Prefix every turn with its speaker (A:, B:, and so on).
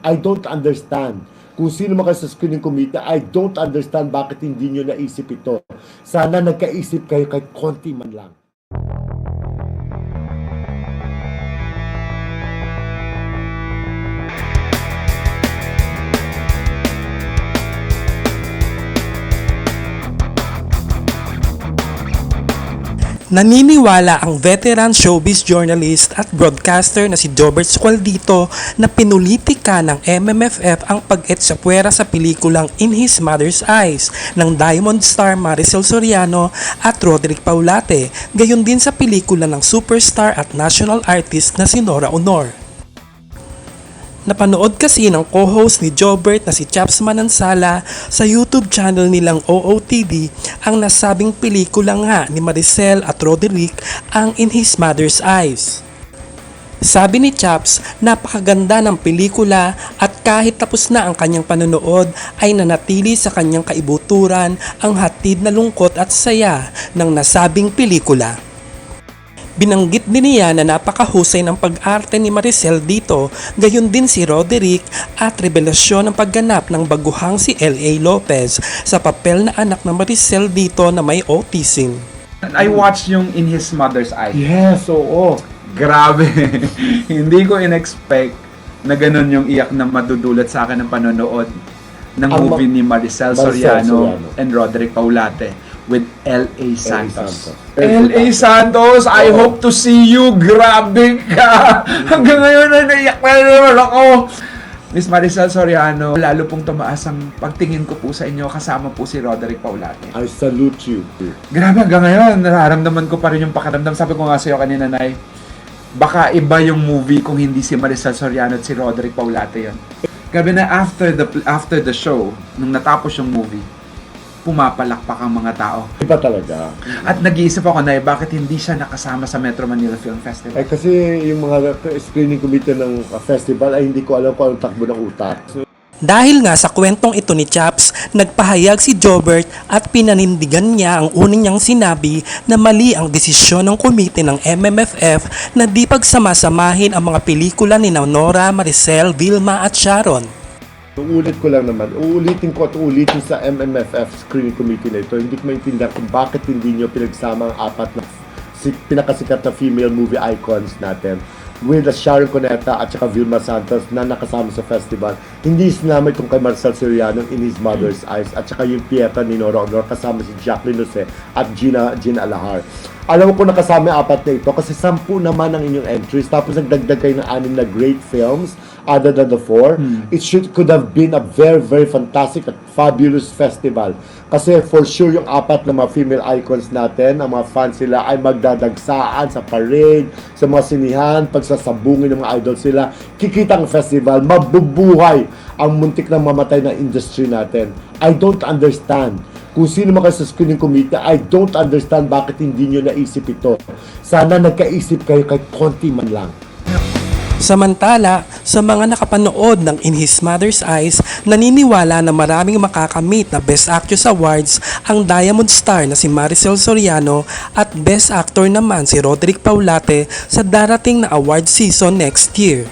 A: I don't understand. Kung sino man kayo sa screening committee, I don't understand bakit hindi nyo naisip ito. Sana nagkaisip kayo kahit konti man lang.
B: Naniniwala ang veteran showbiz journalist at broadcaster na si Jobert Sualdito na pinulitika ng MMFF ang pag-et sa puwera sa pelikulang In His Mother's Eyes ng Diamond star Maricel Soriano at Roderick Paulate, gayon din sa pelikula ng superstar at national artist na si Nora Honor. Napanood kasi ng co-host ni Jobert na si Chaps Manansala sa YouTube channel nilang OOTD ang nasabing pelikula nga ni Maricel at Roderick ang In His Mother's Eyes. Sabi ni Chaps, napakaganda ng pelikula at kahit tapos na ang kanyang panonood ay nanatili sa kanyang kaibuturan ang hatid na lungkot at saya ng nasabing pelikula. Binanggit din niya na napakahusay ng pag-arte ni Maricel dito, gayon din si Roderick at revelasyon ng pagganap ng baguhang si L.A. Lopez sa papel na anak ng Maricel dito na may autism.
C: I watched yung In His Mother's Eyes.
A: Yes, oo.
C: Grabe. Hindi ko in-expect na ganun yung iyak na madudulot sa akin ng panonood ng movie ni Maricel Soriano and Roderick Paulate with L.A. Santos. L.A. Santos, I hope to see you. Grabe ka. Hanggang ngayon ay naiyak na naman ako. Miss Maricel Soriano, lalo pong tumaas ang pagtingin ko po sa inyo kasama po si Roderick Paulate.
A: I salute you.
C: Grabe, hanggang ngayon, nararamdaman ko pa rin yung pakiramdam. Sabi ko nga sa'yo kanina, Nay, baka iba yung movie kung hindi si Maricel Soriano at si Roderick Paulate yun. Grabe na after the show, nung natapos yung movie, pumapalakpak ang mga tao.
A: Iba talaga.
C: At nag-iisip ako na bakit hindi siya nakasama sa Metro Manila Film Festival.
A: Eh kasi yung mga screening committee ng festival ay hindi ko alam kung anong takbo ng utak.
B: Dahil nga sa kwentong ito ni Chaps, nagpahayag si Jobert at pinanindigan niya ang uning niyang sinabi na mali ang desisyon ng komite ng MMFF na di pagsamasamahin ang mga pelikula ni Nora, Maricel, Vilma at Sharon.
A: Uulit ko lang naman, uulitin ko at uulitin sa MMFF screening committee na ito. Hindi ko maintindihan kung bakit hindi nyo pinagsama ang apat na pinakasikat na female movie icons natin with Sharon Cuneta at saka Vilma Santos na nakasama sa festival. Hindi sinama itong kay Maricel Soriano In His Mother's Eyes at saka yung Pieta ni Nora Honor kasama si Jacqueline Jose at Gina Alahar. Alam ko nakasama yung apat na ito kasi 10 naman ang inyong entries tapos nagdagdag kayo ng 6 na great films other than the 4. It could have been a very, very fantastic at fabulous festival. Kasi for sure yung apat na mga female icons natin, ang mga fans sila ay magdadagsaan sa parade, sa mga sinihan, pagsasabungin ng mga idol sila. Kikita ang festival, mabubuhay ang muntik na mamatay na industry natin. I don't understand. Kung sino man kayo sa screening committee, I don't understand bakit hindi nyo naisip ito. Sana nagkaisip kayo kahit konti man lang.
B: Samantala, sa mga nakapanood ng In His Mother's Eyes, naniniwala na maraming makakamit na Best Actress Awards ang Diamond star na si Maricel Soriano at Best Actor naman si Roderick Paulate sa darating na award season next year.